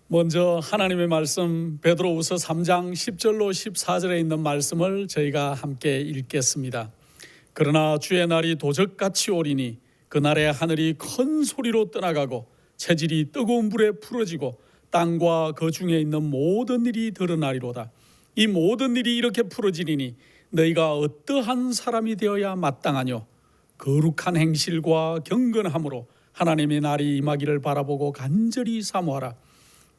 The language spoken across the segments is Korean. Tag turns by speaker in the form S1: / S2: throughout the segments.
S1: 먼저 하나님의 말씀 베드로후서 3장 10절로 14절에 있는 말씀을 저희가 함께 읽겠습니다. 그러나 주의 날이 도적같이 오리니 그날에 하늘이 큰 소리로 떠나가고 체질이 뜨거운 불에 풀어지고 땅과 그 중에 있는 모든 일이 드러나리로다. 이 모든 일이 이렇게 풀어지리니 너희가 어떠한 사람이 되어야 마땅하뇨? 거룩한 행실과 경건함으로 하나님의 날이 임하기를 바라보고 간절히 사모하라.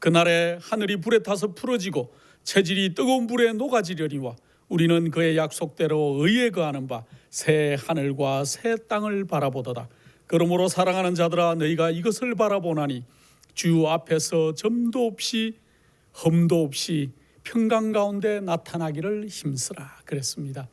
S1: 그날에 하늘이 불에 타서 풀어지고 체질이 뜨거운 불에 녹아지려니와 우리는 그의 약속대로 의에 거하는 바 새 하늘과 새 땅을 바라보도다. 그러므로 사랑하는 자들아 너희가 이것을 바라보나니 주 앞에서 점도 없이 흠도 없이 평강 가운데 나타나기를 힘쓰라 그랬습니다.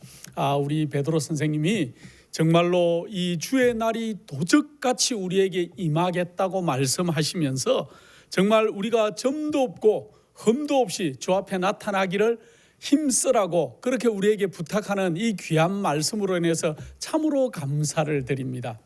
S1: 우리 베드로 선생님이 정말로 이 주의 날이 도적같이 우리에게 임하겠다고 말씀하시면서 정말 우리가 점도 없고 흠도 없이 주 앞에 나타나기를 힘쓰라고 그렇게 우리에게 부탁하는 이 귀한 말씀으로 인해서 참으로 감사를 드립니다.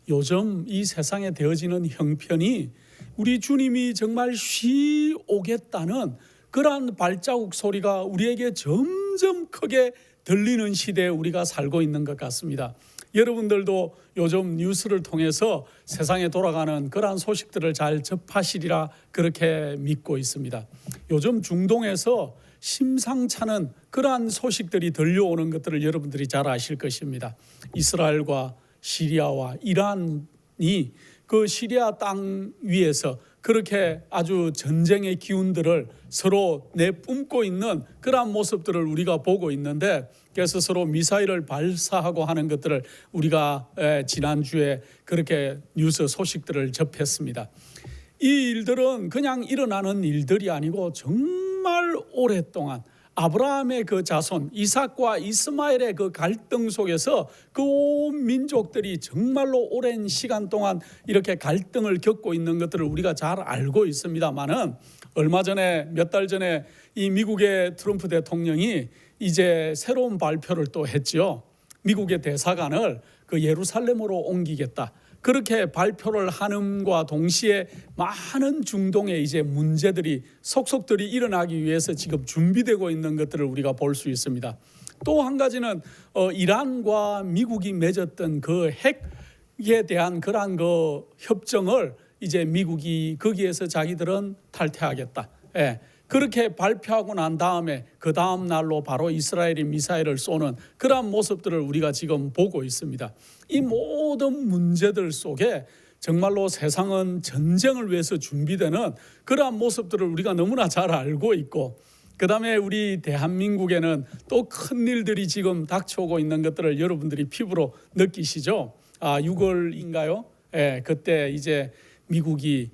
S1: 요즘 이 세상에 되어지는 형편이 우리 주님이 정말 쉬오겠다는 그러한 발자국 소리가 우리에게 점점 크게 들리는 시대에 우리가 살고 있는 것 같습니다. 여러분들도 요즘 뉴스를 통해서 세상에 돌아가는 그러한 소식들을 잘 접하시리라 그렇게 믿고 있습니다. 요즘 중동에서 심상찮은 그러한 소식들이 들려오는 것들을 여러분들이 잘 아실 것입니다. 이스라엘과 시리아와 이란이 그 시리아 땅 위에서 그렇게 아주 전쟁의 기운들을 서로 내뿜고 있는 그러한 모습들을 우리가 보고 있는데, 그래서 서로 미사일을 발사하고 하는 것들을 우리가 지난주에 그렇게 뉴스 소식들을 접했습니다. 이 일들은 그냥 일어나는 일들이 아니고 정말 오랫동안 아브라함의 그 자손 이삭과 이스마엘의 그 갈등 속에서 그 온 민족들이 정말로 오랜 시간 동안 이렇게 갈등을 겪고 있는 것들을 우리가 잘 알고 있습니다만은, 얼마 전에 몇 달 전에 이 미국의 트럼프 대통령이 이제 새로운 발표를 또 했죠. 미국의 대사관을 그 예루살렘으로 옮기겠다. 그렇게 발표를 하는과 동시에 많은 중동의 이제 문제들이 속속들이 일어나기 위해서 지금 준비되고 있는 것들을 우리가 볼 수 있습니다. 또 한 가지는 이란과 미국이 맺었던 그 핵에 대한 그러한 그 협정을 이제 미국이 거기에서 자기들은 탈퇴하겠다. 그렇게 발표하고 난 다음에 그 다음 날로 바로 이스라엘이 미사일을 쏘는 그러한 모습들을 우리가 지금 보고 있습니다. 이 모든 문제들 속에 정말로 세상은 전쟁을 위해서 준비되는 그러한 모습들을 우리가 너무나 잘 알고 있고, 그 다음에 우리 대한민국에는 또 큰 일들이 지금 닥쳐오고 있는 것들을 여러분들이 피부로 느끼시죠. 6월인가요? 그때 이제 미국이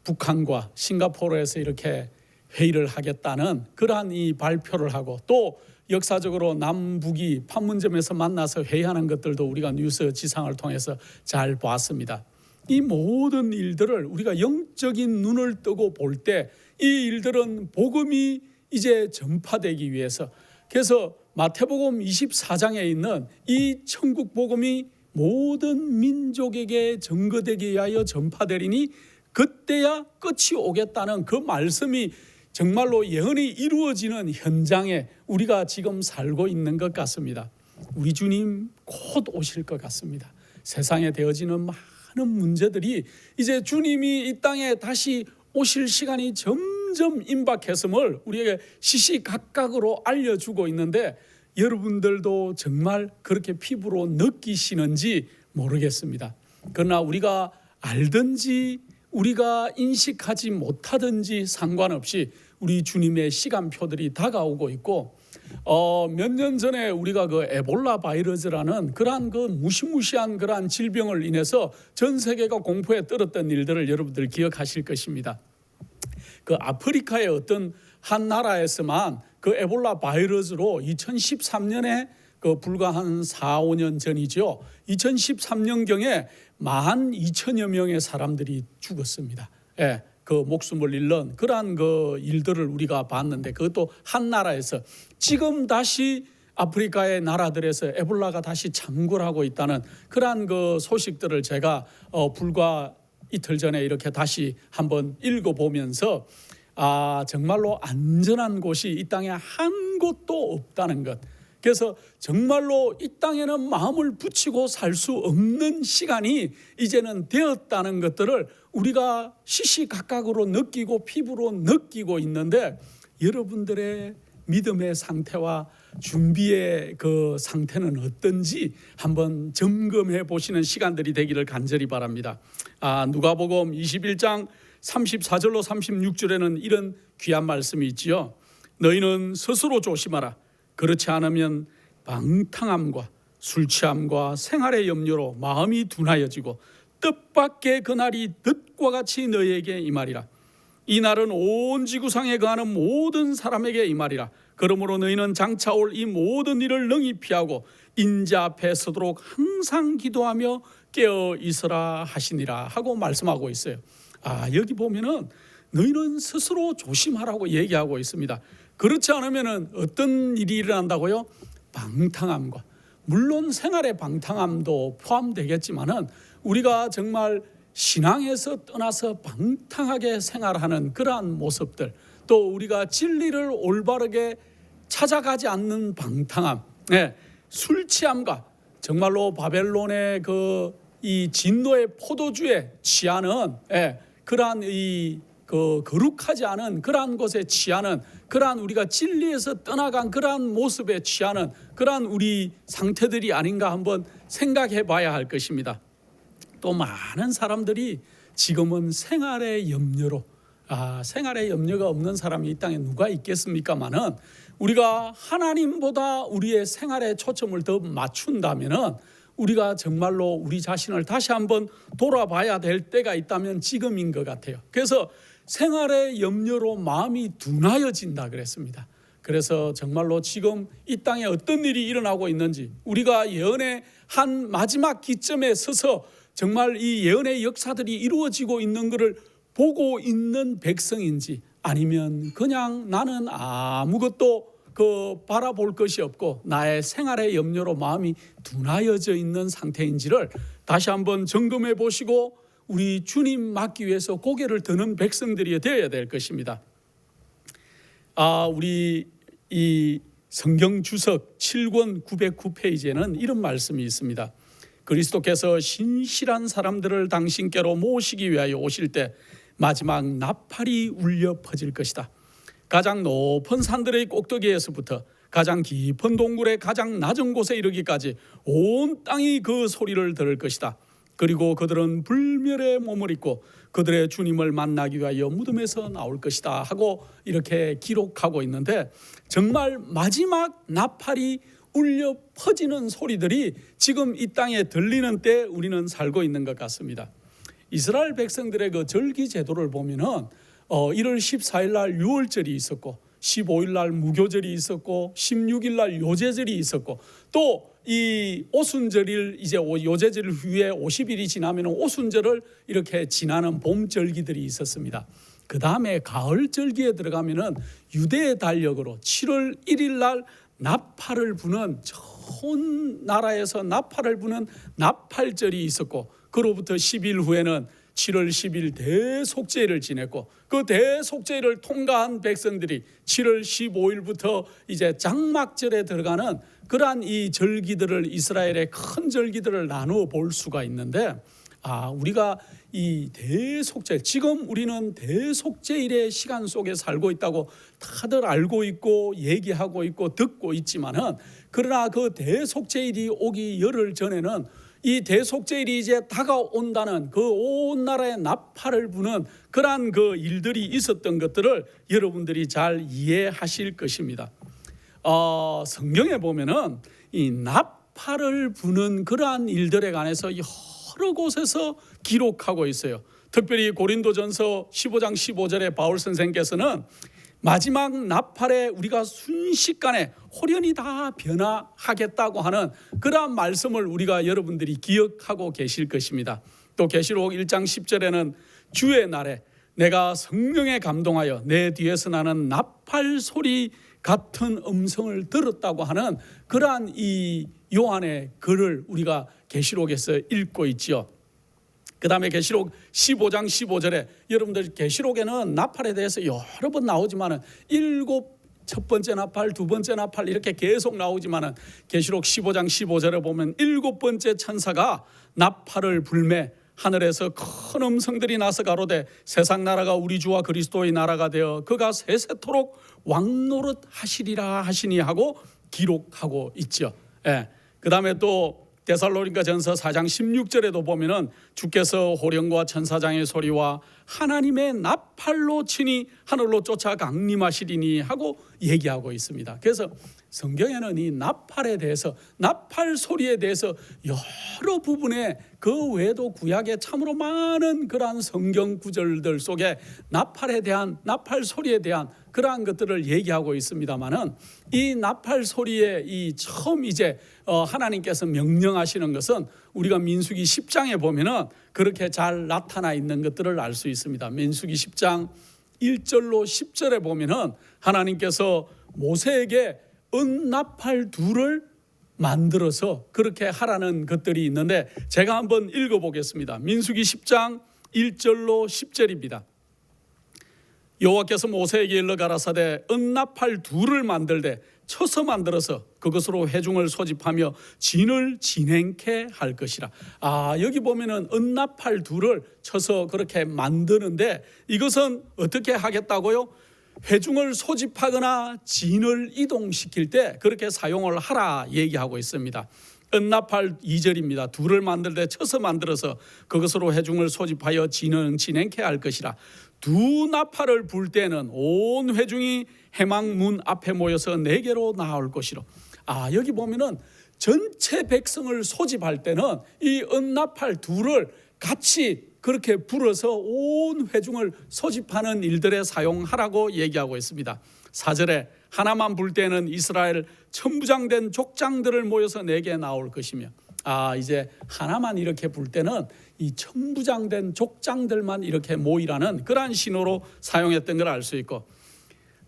S1: 북한과 싱가포르에서 이렇게 회의를 하겠다는 그러한 이 발표를 하고, 또 역사적으로 남북이 판문점에서 만나서 회의하는 것들도 우리가 뉴스 지상을 통해서 잘 봤습니다. 이 모든 일들을 우리가 영적인 눈을 뜨고 볼 때 이 일들은 복음이 이제 전파되기 위해서, 그래서 마태복음 24장에 있는 이 천국 복음이 모든 민족에게 전거되기 위하여 전파되리니 그때야 끝이 오겠다는 그 말씀이 정말로 예언이 이루어지는 현장에 우리가 지금 살고 있는 것 같습니다. 우리 주님 곧 오실 것 같습니다. 세상에 되어지는 많은 문제들이 이제 주님이 이 땅에 다시 오실 시간이 점점 임박했음을 우리에게 시시각각으로 알려주고 있는데, 여러분들도 정말 그렇게 피부로 느끼시는지 모르겠습니다. 그러나 우리가 알든지 우리가 인식하지 못하든지 상관없이 우리 주님의 시간표들이 다가오고 있고, 몇 년 전에 우리가 그 에볼라 바이러스라는 그러한 그 무시무시한 그러한 질병을 인해서 전 세계가 공포에 떨었던 일들을 여러분들 기억하실 것입니다. 그 아프리카의 어떤 한 나라에서만 그 에볼라 바이러스로 2013년에 그 불과 한 4, 5년 전이죠. 2013년경에 12,000여 명의 사람들이 죽었습니다. 그 목숨을 잃는 그러한 그 일들을 우리가 봤는데, 그것도 한 나라에서 지금 다시 아프리카의 나라들에서 에볼라가 다시 창궐하고 있다는 그러한 그 소식들을 제가 불과 이틀 전에 이렇게 다시 한번 읽어보면서 정말로 안전한 곳이 이 땅에 한 곳도 없다는 것. 그래서 정말로 이 땅에는 마음을 붙이고 살 수 없는 시간이 이제는 되었다는 것들을 우리가 시시각각으로 느끼고 피부로 느끼고 있는데, 여러분들의 믿음의 상태와 준비의 그 상태는 어떤지 한번 점검해 보시는 시간들이 되기를 간절히 바랍니다. 누가복음 21장 34절로 36절에는 이런 귀한 말씀이 있지요. 너희는 스스로 조심하라. 그렇지 않으면 방탕함과 술 취함과 생활의 염려로 마음이 둔하여지고 뜻밖의 그날이 듯과 같이 너희에게 임하리라. 이 날은 온 지구상에 거하는 모든 사람에게 임하리라. 그러므로 너희는 장차 올 이 모든 일을 능히 피하고 인자 앞에 서도록 항상 기도하며 깨어 있으라 하시니라 하고 말씀하고 있어요. 여기 보면은 너희는 스스로 조심하라고 얘기하고 있습니다. 그렇지 않으면 어떤 일이 일어난다고요? 방탕함과, 물론 생활의 방탕함도 포함되겠지만은 우리가 정말 신앙에서 떠나서 방탕하게 생활하는 그러한 모습들, 또 우리가 진리를 올바르게 찾아가지 않는 방탕함, 술 취함과 정말로 바벨론의 이 진노의 포도주에 취하는 그러한 거룩하지 않은 그러한 것에 취하는, 그러한 우리가 진리에서 떠나간 그러한 모습에 취하는 그러한 우리 상태들이 아닌가 한번 생각해 봐야 할 것입니다. 또 많은 사람들이 지금은 생활의 염려로, 생활의 염려가 없는 사람이 이 땅에 누가 있겠습니까마는, 우리가 하나님보다 우리의 생활에 초점을 더 맞춘다면은 우리가 정말로 우리 자신을 다시 한번 돌아봐야 될 때가 있다면 지금인 것 같아요. 그래서 생활의 염려로 마음이 둔하여진다 그랬습니다. 그래서 정말로 지금 이 땅에 어떤 일이 일어나고 있는지, 우리가 예언의 한 마지막 기점에 서서 정말 이 예언의 역사들이 이루어지고 있는 것을 보고 있는 백성인지, 아니면 그냥 나는 아무것도 바라볼 것이 없고 나의 생활의 염려로 마음이 둔하여져 있는 상태인지를 다시 한번 점검해 보시고 우리 주님 맞기 위해서 고개를 드는 백성들이 되어야 될 것입니다. 우리 이 성경 주석 7권 909페이지에는 이런 말씀이 있습니다. 그리스도께서 신실한 사람들을 당신께로 모시기 위하여 오실 때 마지막 나팔이 울려 퍼질 것이다. 가장 높은 산들의 꼭대기에서부터 가장 깊은 동굴의 가장 낮은 곳에 이르기까지 온 땅이 그 소리를 들을 것이다. 그리고 그들은 불멸의 몸을 입고 그들의 주님을 만나기 위하여 무덤에서 나올 것이다 하고 이렇게 기록하고 있는데, 정말 마지막 나팔이 울려 퍼지는 소리들이 지금 이 땅에 들리는 때 우리는 살고 있는 것 같습니다. 이스라엘 백성들의 그 절기 제도를 보면은 1월 14일 날 유월절이 있었고, 15일 날 무교절이 있었고, 16일 날 요제절이 있었고, 또 이 오순절일, 이제 요제절 후에 50일이 지나면 오순절을 이렇게 지나는 봄절기들이 있었습니다. 그 다음에 가을절기에 들어가면은 유대의 달력으로 7월 1일 날 나팔을 부는, 전 나라에서 나팔을 부는 나팔절이 있었고, 그로부터 10일 후에는 7월 10일 대속죄를 지냈고, 그 대속죄를 통과한 백성들이 7월 15일부터 이제 장막절에 들어가는 그러한 이 절기들을, 이스라엘의 큰 절기들을 나누어 볼 수가 있는데, 우리가 이 대속죄, 지금 우리는 대속죄일의 시간 속에 살고 있다고 다들 알고 있고 얘기하고 있고 듣고 있지만은, 그러나 그 대속죄일이 오기 열흘 전에는 이 대속죄일이 이제 다가온다는 그 온 나라에 나팔을 부는 그러한 그 일들이 있었던 것들을 여러분들이 잘 이해하실 것입니다. 성경에 보면은 이 나팔을 부는 그러한 일들에 관해서 여러 곳에서 기록하고 있어요. 특별히 고린도전서 15장 15절에 바울 선생께서는 마지막 나팔에 우리가 순식간에 홀연히 다 변화하겠다고 하는 그러한 말씀을 우리가 여러분들이 기억하고 계실 것입니다. 또 계시록 1장 10절에는 주의 날에 내가 성령에 감동하여 내 뒤에서 나는 나팔 소리 같은 음성을 들었다고 하는 그러한 이 요한의 글을 우리가 계시록에서 읽고 있지요. 그다음에 계시록 15장 15절에 여러분들 계시록에는 나팔에 대해서 여러 번 나오지만은 첫 번째 나팔, 두 번째 나팔 이렇게 계속 나오지만은 계시록 15장 15절에 보면 7번째 천사가 나팔을 불매 하늘에서 큰 음성들이 나서 가로되 세상 나라가 우리 주와 그리스도의 나라가 되어 그가 세세토록 왕노릇 하시리라 하시니 하고 기록하고 있죠. 예. 그다음에 또 데살로니가 전서 4장 16절에도 보면은 주께서 호령과 천사장의 소리와 하나님의 나팔로 치니 하늘로 쫓아 강림하시리니 하고 얘기하고 있습니다. 그래서 성경에는 이 나팔에 대해서, 나팔 소리에 대해서 여러 부분에 그 외에도 구약에 참으로 많은 그러한 성경 구절들 속에 나팔에 대한, 나팔 소리에 대한 그러한 것들을 얘기하고 있습니다만은 이 나팔 소리에 이 처음 이제 하나님께서 명령하시는 것은 우리가 민수기 10장에 보면은 그렇게 잘 나타나 있는 것들을 알 수 있습니다. 민수기 10장 1절로 10절에 보면은 하나님께서 모세에게 은나팔 둘을 만들어서 그렇게 하라는 것들이 있는데 제가 한번 읽어보겠습니다. 민수기 10장 1절로 10절입니다. 여호와께서 모세에게 일러 가라사대 은나팔 둘을 만들되 쳐서 만들어서 그것으로 회중을 소집하며 진을 진행케 할 것이라. 여기 보면은 은나팔 둘을 쳐서 그렇게 만드는데 이것은 어떻게 하겠다고요? 회중을 소집하거나 진을 이동시킬 때 그렇게 사용을 하라 얘기하고 있습니다. 은나팔 2절입니다. 둘을 만들 때 쳐서 만들어서 그것으로 회중을 소집하여 진을 진행케 할 것이라. 두 나팔을 불 때는 온 회중이 회막문 앞에 모여서 내게로 나올 것이라. 여기 보면은 전체 백성을 소집할 때는 이 은나팔 둘을 같이 그렇게 불어서 온 회중을 소집하는 일들에 사용하라고 얘기하고 있습니다. 4절에 하나만 불 때는 이스라엘 천부장된 족장들을 모여서 내게 나올 것이며, 이제 하나만 이렇게 불 때는 이 천부장된 족장들만 이렇게 모이라는 그러한 신호로 사용했던 걸 알 수 있고,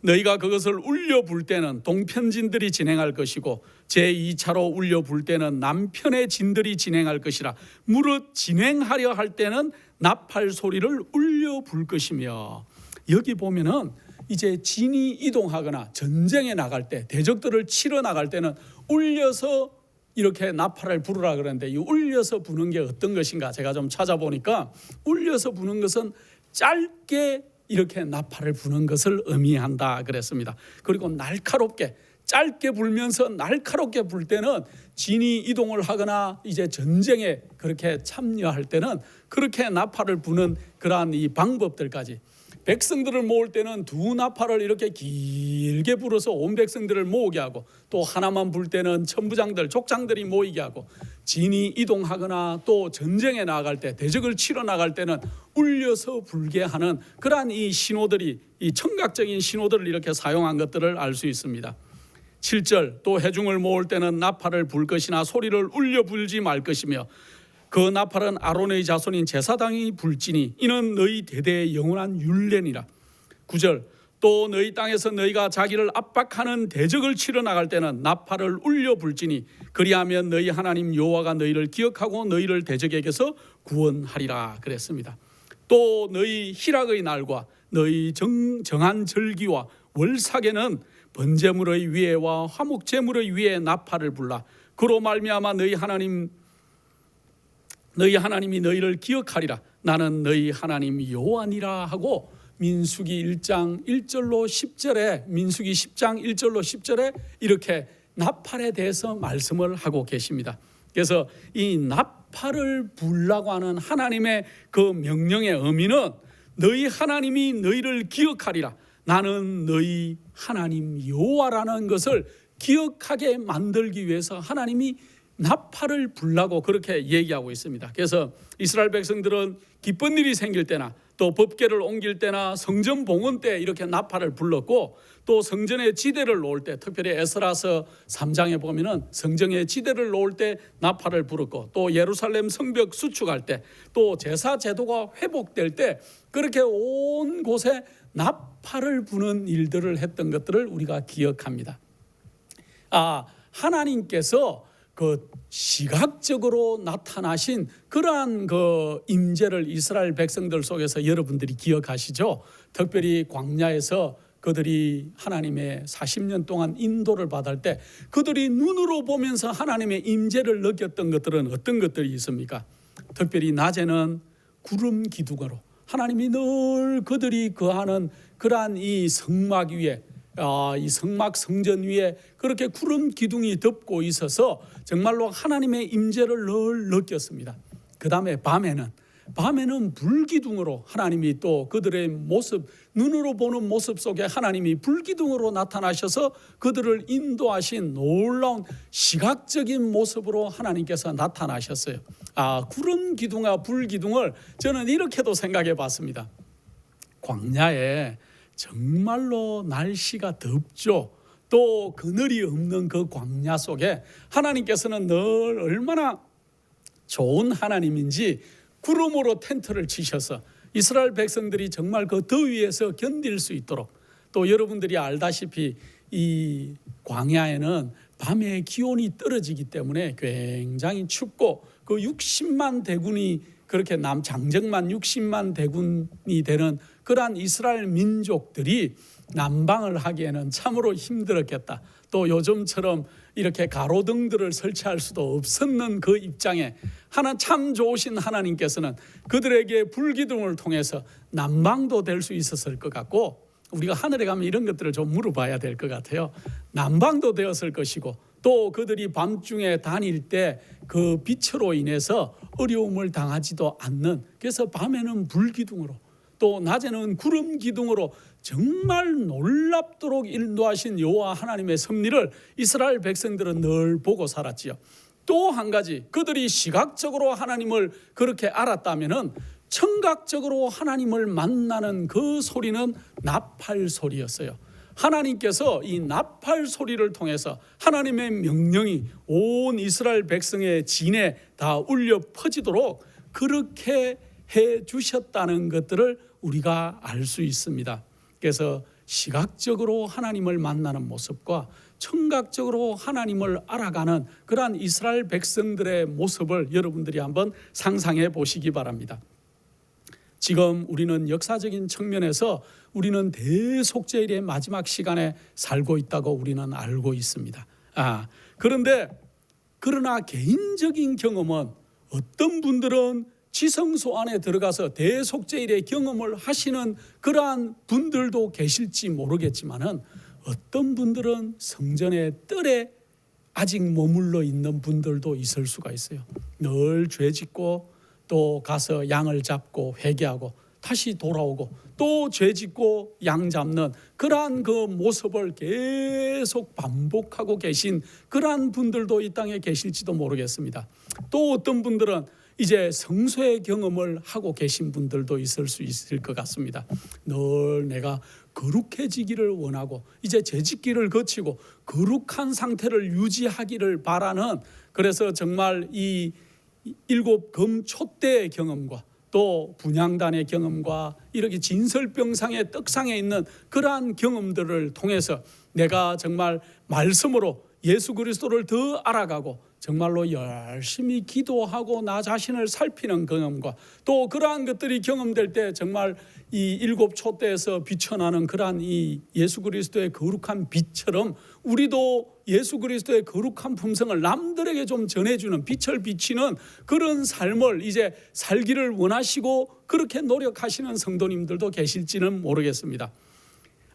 S1: 너희가 그것을 울려 불 때는 동편진들이 진행할 것이고 제2차로 울려 불 때는 남편의 진들이 진행할 것이라. 무릇 진행하려 할 때는 나팔 소리를 울려 불 것이며, 여기 보면은 이제 진이 이동하거나 전쟁에 나갈 때, 대적들을 치러 나갈 때는 울려서 이렇게 나팔을 부르라 그러는데, 이 울려서 부는 게 어떤 것인가 제가 좀 찾아보니까 울려서 부는 것은 짧게 이렇게 나팔을 부는 것을 의미한다 그랬습니다. 그리고 날카롭게, 짧게 불면서 날카롭게 불 때는 진이 이동을 하거나 이제 전쟁에 그렇게 참여할 때는 그렇게 나팔을 부는 그러한 이 방법들까지, 백성들을 모을 때는 두 나팔을 이렇게 길게 불어서 온 백성들을 모으게 하고, 또 하나만 불 때는 천부장들, 족장들이 모이게 하고, 진이 이동하거나 또 전쟁에 나갈 때, 대적을 치러 나갈 때는 울려서 불게 하는 그러한 이 신호들이, 이 청각적인 신호들을 이렇게 사용한 것들을 알 수 있습니다. 7절, 또 회중을 모을 때는 나팔을 불 것이나 소리를 울려 불지 말 것이며 그 나팔은 아론의 자손인 제사장이 불지니 이는 너희 대대의 영원한 율례니라. 9절, 또 너희 땅에서 너희가 자기를 압박하는 대적을 치러 나갈 때는 나팔을 울려 불지니 그리하면 너희 하나님 여호와가 너희를 기억하고 너희를 대적에게서 구원하리라 그랬습니다. 또 너희 희락의 날과 너희 정한 절기와 월삭에는 번제물의 위에와 화목제물의 위에 나팔을 불라. 그로 말미암아 너희 하나님이 너희를 기억하리라. 나는 너희 하나님 여호와니라 하고 민수기 1장 1절로 10절에, 민수기 10장 1절로 10절에 이렇게 나팔에 대해서 말씀을 하고 계십니다. 그래서 이 나팔을 불라고 하는 하나님의 그 명령의 의미는 너희 하나님이 너희를 기억하리라. 나는 너희 하나님 여호와라는 것을 기억하게 만들기 위해서 하나님이 나팔을 불라고 그렇게 얘기하고 있습니다. 그래서 이스라엘 백성들은 기쁜 일이 생길 때나 또 법궤를 옮길 때나 성전 봉헌 때 이렇게 나팔을 불렀고, 또 성전의 지대를 놓을 때, 특별히 에스라서 3장에 보면은 성전의 지대를 놓을 때 나팔을 불었고, 또 예루살렘 성벽 수축할 때, 또 제사 제도가 회복될 때 그렇게 온 곳에 나팔을 부는 일들을 했던 것들을 우리가 기억합니다. 하나님께서 그 시각적으로 나타나신 그러한 그 임재를 이스라엘 백성들 속에서 여러분들이 기억하시죠? 특별히 광야에서 그들이 하나님의 40년 동안 인도를 받을 때 그들이 눈으로 보면서 하나님의 임재를 느꼈던 것들은 어떤 것들이 있습니까? 특별히 낮에는 구름 기둥으로 하나님이 늘 그들이 거하는 그러한 이 성막 위에 이 성막 성전 위에 그렇게 구름 기둥이 덮고 있어서 정말로 하나님의 임재를 늘 느꼈습니다. 그 다음에 밤에는 불기둥으로 하나님이 또 그들의 모습, 눈으로 보는 모습 속에 하나님이 불기둥으로 나타나셔서 그들을 인도하신 놀라운 시각적인 모습으로 하나님께서 나타나셨어요. 구름 기둥과 불기둥을 저는 이렇게도 생각해 봤습니다. 광야에 정말로 날씨가 덥죠. 또 그늘이 없는 그 광야 속에 하나님께서는 늘 얼마나 좋은 하나님인지 구름으로 텐트를 치셔서 이스라엘 백성들이 정말 그 더위에서 견딜 수 있도록, 또 여러분들이 알다시피 이 광야에는 밤에 기온이 떨어지기 때문에 굉장히 춥고 그 60만 대군이 그렇게 장정만 60만 대군이 되는 그러한 이스라엘 민족들이 난방을 하기에는 참으로 힘들었겠다. 또 요즘처럼 이렇게 가로등들을 설치할 수도 없었는 그 입장에 참 좋으신 하나님께서는 그들에게 불기둥을 통해서 난방도 될 수 있었을 것 같고, 우리가 하늘에 가면 이런 것들을 좀 물어봐야 될 것 같아요. 난방도 되었을 것이고, 또 그들이 밤중에 다닐 때 그 빛으로 인해서 어려움을 당하지도 않는, 그래서 밤에는 불기둥으로 또 낮에는 구름 기둥으로 정말 놀랍도록 인도하신 여호와 하나님의 섭리를 이스라엘 백성들은 늘 보고 살았지요. 또 한 가지, 그들이 시각적으로 하나님을 그렇게 알았다면은 청각적으로 하나님을 만나는 그 소리는 나팔 소리였어요. 하나님께서 이 나팔 소리를 통해서 하나님의 명령이 온 이스라엘 백성의 진에 다 울려 퍼지도록 그렇게 해 주셨다는 것들을 우리가 알 수 있습니다. 그래서 시각적으로 하나님을 만나는 모습과 청각적으로 하나님을 알아가는 그러한 이스라엘 백성들의 모습을 여러분들이 한번 상상해 보시기 바랍니다. 지금 우리는 역사적인 측면에서 우리는 대속죄일의 마지막 시간에 살고 있다고 우리는 알고 있습니다. 그러나 개인적인 경험은 어떤 분들은 지성소 안에 들어가서 대속죄일의 경험을 하시는 그러한 분들도 계실지 모르겠지만은, 어떤 분들은 성전의 뜰에 아직 머물러 있는 분들도 있을 수가 있어요. 늘 죄짓고 또 가서 양을 잡고 회개하고 다시 돌아오고 또 죄짓고 양 잡는 그러한 그 모습을 계속 반복하고 계신 그러한 분들도 이 땅에 계실지도 모르겠습니다. 또 어떤 분들은 이제 성소의 경험을 하고 계신 분들도 있을 수 있을 것 같습니다. 늘 내가 거룩해지기를 원하고 이제 죄짓기를 거치고 거룩한 상태를 유지하기를 바라는, 그래서 정말 이 7금 촛대의 경험과 또 분향단의 경험과 이렇게 진설병상의 떡상에 있는 그러한 경험들을 통해서 내가 정말 말씀으로 예수 그리스도를 더 알아가고 정말로 열심히 기도하고 나 자신을 살피는 경험과 또 그러한 것들이 경험될 때 정말 이 7촛대에서 비춰나는 그러한 이 예수 그리스도의 거룩한 빛처럼 우리도 예수 그리스도의 거룩한 품성을 남들에게 좀 전해주는, 빛을 비치는 그런 삶을 이제 살기를 원하시고 그렇게 노력하시는 성도님들도 계실지는 모르겠습니다.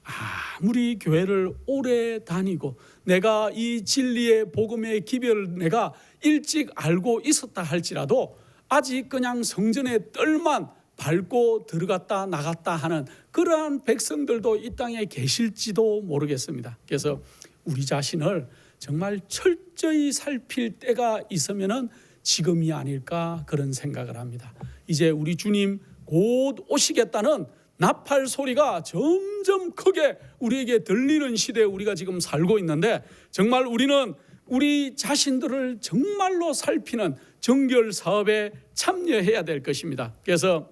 S1: 아무리 교회를 오래 다니고 내가 이 진리의 복음의 기별을 내가 일찍 알고 있었다 할지라도 아직 그냥 성전의 뜰만 밟고 들어갔다 나갔다 하는 그러한 백성들도 이 땅에 계실지도 모르겠습니다. 그래서 우리 자신을 정말 철저히 살필 때가 있으면은 지금이 아닐까 그런 생각을 합니다. 이제 우리 주님 곧 오시겠다는 나팔 소리가 점점 크게 우리에게 들리는 시대에 우리가 지금 살고 있는데, 정말 우리는 우리 자신들을 정말로 살피는 정결 사업에 참여해야 될 것입니다. 그래서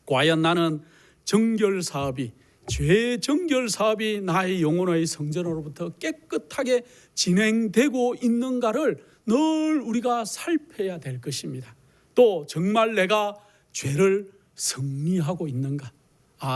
S1: 과연 나는 정결 사업이, 죄 정결 사업이 나의 영혼의 성전으로부터 깨끗하게 진행되고 있는가를 늘 우리가 살펴야 될 것입니다. 또 정말 내가 죄를 승리하고 있는가?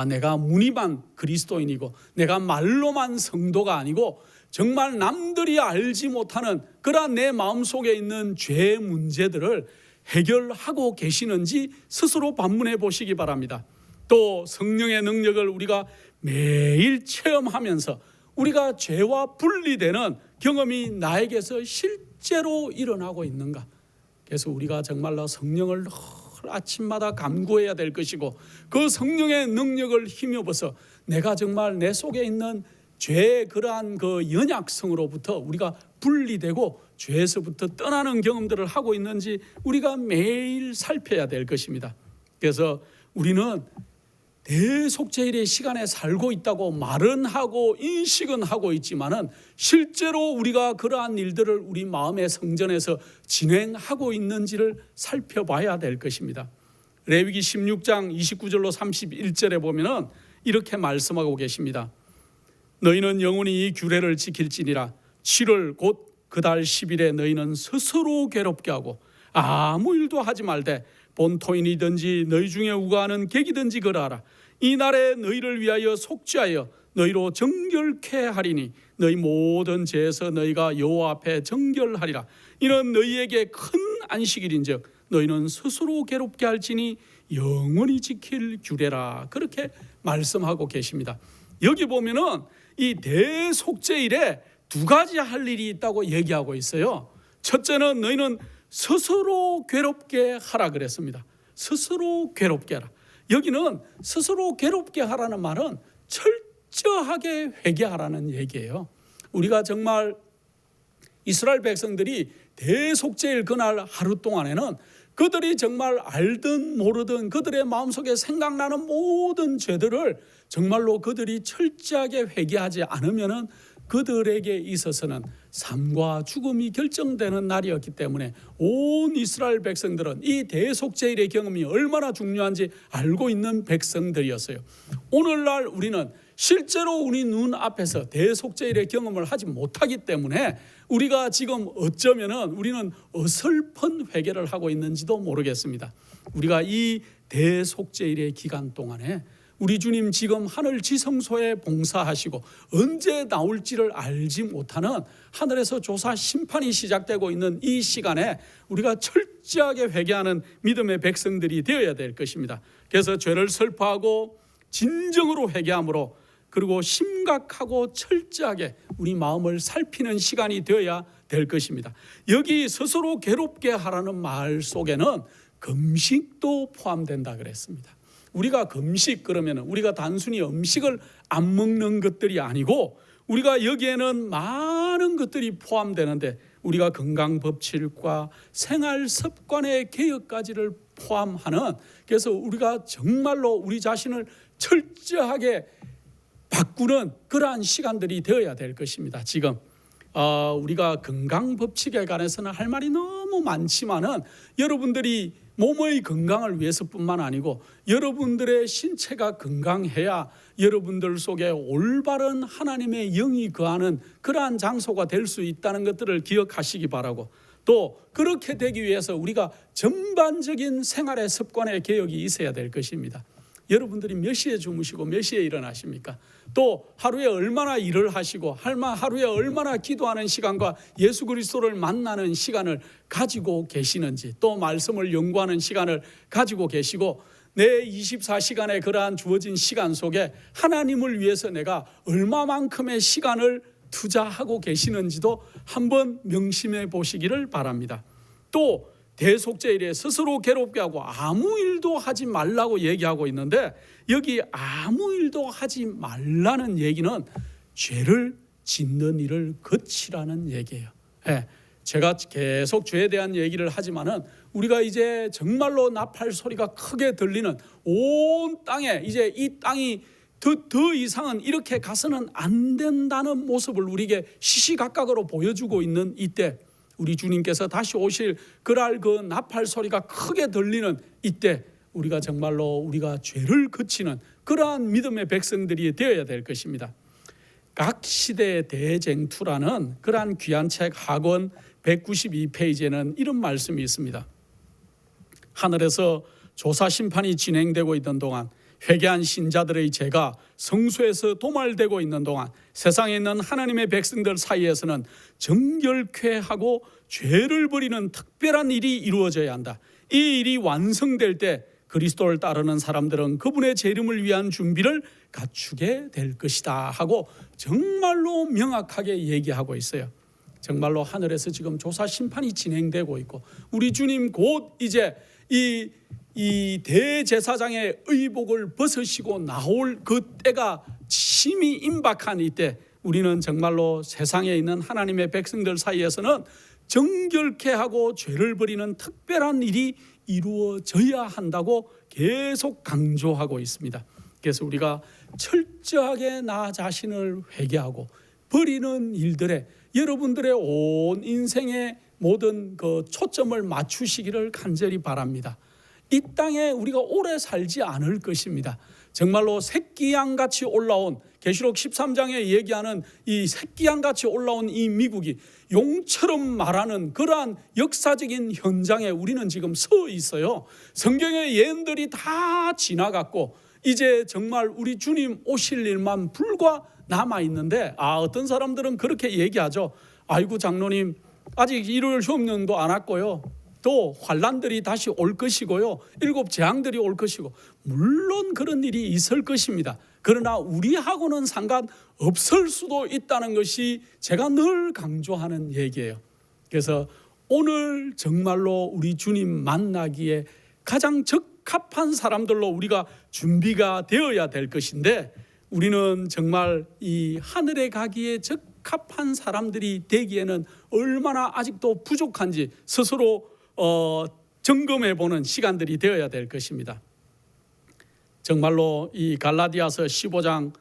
S1: 내가 무늬만 그리스도인이고 내가 말로만 성도가 아니고 정말 남들이 알지 못하는 그러한 내 마음속에 있는 죄 문제들을 해결하고 계시는지 스스로 반문해 보시기 바랍니다. 또 성령의 능력을 우리가 매일 체험하면서 우리가 죄와 분리되는 경험이 나에게서 실제로 일어나고 있는가? 그래서 우리가 정말로 성령을 늘 아침마다 간구해야 될 것이고 그 성령의 능력을 힘입어서 내가 정말 내 속에 있는 죄의 그러한 그 연약성으로부터 우리가 분리되고 죄에서부터 떠나는 경험들을 하고 있는지 우리가 매일 살펴야 될 것입니다. 그래서 우리는 대속죄일의 시간에 살고 있다고 말은 하고 인식은 하고 있지만은 실제로 우리가 그러한 일들을 우리 마음의 성전에서 진행하고 있는지를 살펴봐야 될 것입니다. 레위기 16장 29절로 31절에 보면은 이렇게 말씀하고 계십니다. 너희는 영원히 이 규례를 지킬지니라. 7월 곧 그 달 10일에 너희는 스스로 괴롭게 하고 아무 일도 하지 말되 본토인이든지 너희 중에 우가하는 객이든지 그러하라. 이 날에 너희를 위하여 속죄하여 너희로 정결케 하리니 너희 모든 죄에서 너희가 여호와 앞에 정결하리라. 이는 너희에게 큰 안식일인즉 너희는 스스로 괴롭게 할지니 영원히 지킬 규례라. 그렇게 말씀하고 계십니다. 여기 보면은 이 대속죄일에 두 가지 할 일이 있다고 얘기하고 있어요. 첫째는 너희는 스스로 괴롭게 하라 그랬습니다. 스스로 괴롭게 하라. 여기는 스스로 괴롭게 하라는 말은 철저하게 회개하라는 얘기예요. 우리가 정말 이스라엘 백성들이 대속죄일 그날 하루 동안에는 그들이 정말 알든 모르든 그들의 마음속에 생각나는 모든 죄들을 정말로 그들이 철저하게 회개하지 않으면은 그들에게 있어서는 삶과 죽음이 결정되는 날이었기 때문에 온 이스라엘 백성들은 이 대속죄일의 경험이 얼마나 중요한지 알고 있는 백성들이었어요. 오늘날 우리는 실제로 우리 눈앞에서 대속죄일의 경험을 하지 못하기 때문에 우리가 지금 어쩌면은 우리는 어설픈 회개를 하고 있는지도 모르겠습니다. 우리가 이 대속죄일의 기간 동안에 우리 주님 지금 하늘 지성소에 봉사하시고 언제 나올지를 알지 못하는 하늘에서 조사 심판이 시작되고 있는 이 시간에 우리가 철저하게 회개하는 믿음의 백성들이 되어야 될 것입니다. 그래서 죄를 설파하고 진정으로 회개함으로 그리고 심각하고 철저하게 우리 마음을 살피는 시간이 되어야 될 것입니다. 여기 스스로 괴롭게 하라는 말 속에는 금식도 포함된다 그랬습니다. 우리가 금식 그러면 우리가 단순히 음식을 안 먹는 것들이 아니고 우리가 여기에는 많은 것들이 포함되는데 우리가 건강법칙과 생활습관의 개혁까지를 포함하는, 그래서 우리가 정말로 우리 자신을 철저하게 바꾸는 그러한 시간들이 되어야 될 것입니다. 지금 우리가 건강법칙에 관해서는 할 말이 너무 많지만은 여러분들이 몸의 건강을 위해서뿐만 아니고 여러분들의 신체가 건강해야 여러분들 속에 올바른 하나님의 영이 거하는 그러한 장소가 될 수 있다는 것들을 기억하시기 바라고, 또 그렇게 되기 위해서 우리가 전반적인 생활의 습관의 개혁이 있어야 될 것입니다. 여러분들이 몇 시에 주무시고 몇 시에 일어나십니까? 또 하루에 얼마나 일을 하시고 하루에 얼마나 기도하는 시간과 예수 그리스도를 만나는 시간을 가지고 계시는지, 또 말씀을 연구하는 시간을 가지고 계시고 내 24시간의 그러한 주어진 시간 속에 하나님을 위해서 내가 얼마만큼의 시간을 투자하고 계시는지도 한번 명심해 보시기를 바랍니다. 또 대속죄일에 스스로 괴롭게 하고 아무 일도 하지 말라고 얘기하고 있는데, 여기 아무 일도 하지 말라는 얘기는 죄를 짓는 일을 거치라는 얘기예요. 제가 계속 죄에 대한 얘기를 하지만은 우리가 이제 정말로 나팔 소리가 크게 들리는 온 땅에 이제 이 땅이 더 이상은 이렇게 가서는 안 된다는 모습을 우리에게 시시각각으로 보여주고 있는 이때, 우리 주님께서 다시 오실 그날 그 나팔 소리가 크게 들리는 이때 우리가 정말로 우리가 죄를 거치는 그러한 믿음의 백성들이 되어야 될 것입니다. 각 시대의 대쟁투라는 그러한 귀한 책, 학원 192페이지에는 이런 말씀이 있습니다. 하늘에서 조사 심판이 진행되고 있는 동안, 회개한 신자들의 죄가 성소에서 도말되고 있는 동안 세상에 있는 하나님의 백성들 사이에서는 정결케 하고 죄를 버리는 특별한 일이 이루어져야 한다. 이 일이 완성될 때 그리스도를 따르는 사람들은 그분의 재림을 위한 준비를 갖추게 될 것이다 하고 정말로 명확하게 얘기하고 있어요. 정말로 하늘에서 지금 조사 심판이 진행되고 있고, 우리 주님 곧 이제 이 대제사장의 의복을 벗으시고 나올 그 때가 심히 임박한 이때, 우리는 정말로 세상에 있는 하나님의 백성들 사이에서는 정결케 하고 죄를 버리는 특별한 일이 이루어져야 한다고 계속 강조하고 있습니다. 그래서 우리가 철저하게 나 자신을 회개하고 버리는 일들에 여러분들의 온 인생의 모든 그 초점을 맞추시기를 간절히 바랍니다. 이 땅에 우리가 오래 살지 않을 것입니다. 정말로 새끼양같이 올라온, 계시록 13장에 얘기하는 이 새끼양같이 올라온 이 미국이 용처럼 말하는 그러한 역사적인 현장에 우리는 지금 서 있어요. 성경의 예언들이 다 지나갔고 이제 정말 우리 주님 오실 일만 불과 남아있는데, 어떤 사람들은 그렇게 얘기하죠. 아이고 장로님, 아직 일요일 협년도 안 왔고요, 또 환란들이 다시 올 것이고요, 7 재앙들이 올 것이고, 물론 그런 일이 있을 것입니다. 그러나 우리하고는 상관없을 수도 있다는 것이 제가 늘 강조하는 얘기예요. 그래서 오늘 정말로 우리 주님 만나기에 가장 적합한 사람들로 우리가 준비가 되어야 될 것인데, 우리는 정말 이 하늘에 가기에 적합한 사람들이 되기에는 얼마나 아직도 부족한지 스스로 점검해보는 시간들이 되어야 될 것입니다. 정말로 이 갈라디아서 5장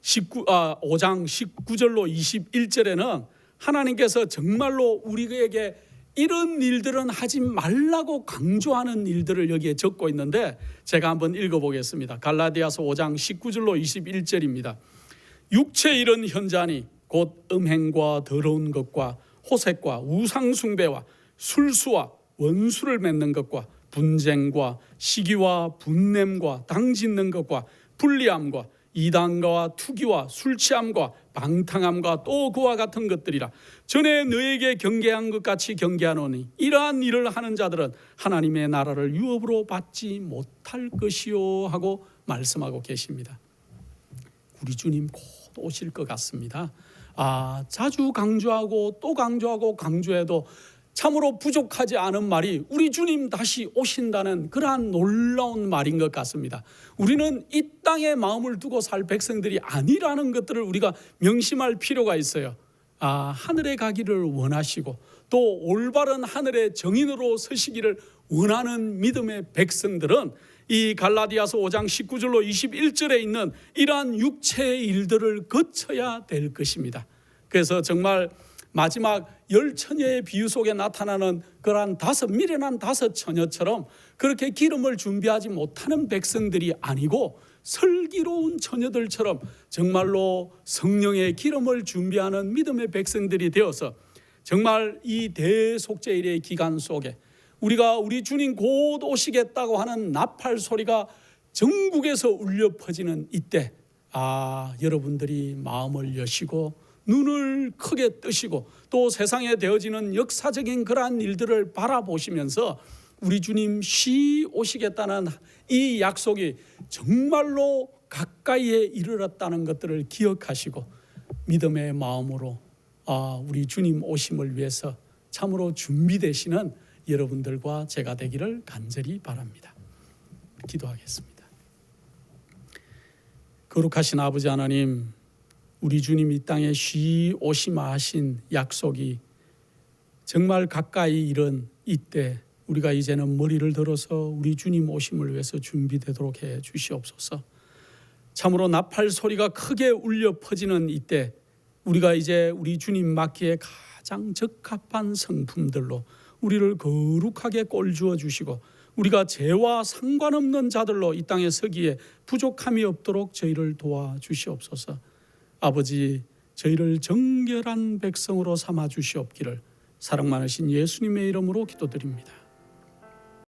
S1: 19절로 21절에는 하나님께서 정말로 우리에게 이런 일들은 하지 말라고 강조하는 일들을 여기에 적고 있는데, 제가 한번 읽어보겠습니다. 갈라디아서 5장 19절로 21절입니다. 육체의 이런 현자니 곧 음행과 더러운 것과 호색과 우상숭배와 술수와 원수를 맺는 것과 분쟁과 시기와 분냄과 당짓는 것과 불리함과 이단과 투기와 술취함과 방탕함과 또 그와 같은 것들이라. 전에 너에게 경계한 것 같이 경계하노니 이러한 일을 하는 자들은 하나님의 나라를 유업으로 받지 못할 것이요 하고 말씀하고 계십니다. 우리 주님 곧 오실 것 같습니다. 자주 강조하고 또 강조하고 강조해도 참으로 부족하지 않은 말이 우리 주님 다시 오신다는 그러한 놀라운 말인 것 같습니다. 우리는 이 땅에 마음을 두고 살 백성들이 아니라는 것들을 우리가 명심할 필요가 있어요. 하늘에 가기를 원하시고 또 올바른 하늘의 정인으로 서시기를 원하는 믿음의 백성들은 이 갈라디아서 5장 19절로 21절에 있는 이러한 육체의 일들을 거쳐야 될 것입니다. 그래서 정말 마지막 10처녀의 비유 속에 나타나는 그러한 미련한 5처녀처럼 그렇게 기름을 준비하지 못하는 백성들이 아니고 슬기로운 처녀들처럼 정말로 성령의 기름을 준비하는 믿음의 백성들이 되어서 정말 이 대속죄일의 기간 속에 우리가 우리 주님 곧 오시겠다고 하는 나팔 소리가 전국에서 울려 퍼지는 이때, 여러분들이 마음을 여시고 눈을 크게 뜨시고 또 세상에 되어지는 역사적인 그러한 일들을 바라보시면서 우리 주님 쉬 오시겠다는 이 약속이 정말로 가까이에 이르렀다는 것들을 기억하시고 믿음의 마음으로 우리 주님 오심을 위해서 참으로 준비되시는 여러분들과 제가 되기를 간절히 바랍니다. 기도하겠습니다. 거룩하신 아버지 하나님, 우리 주님 이 땅에 쉬 오심하신 약속이 정말 가까이 이른 이때 우리가 이제는 머리를 들어서 우리 주님 오심을 위해서 준비되도록 해 주시옵소서. 참으로 나팔 소리가 크게 울려 퍼지는 이때 우리가 이제 우리 주님 맞기에 가장 적합한 성품들로 우리를 거룩하게 꼴주어 주시고 우리가 죄와 상관없는 자들로 이 땅에 서기에 부족함이 없도록 저희를 도와주시옵소서. 아버지, 저희를 정결한 백성으로 삼아 주시옵기를 사랑 많으신 예수님의 이름으로 기도드립니다.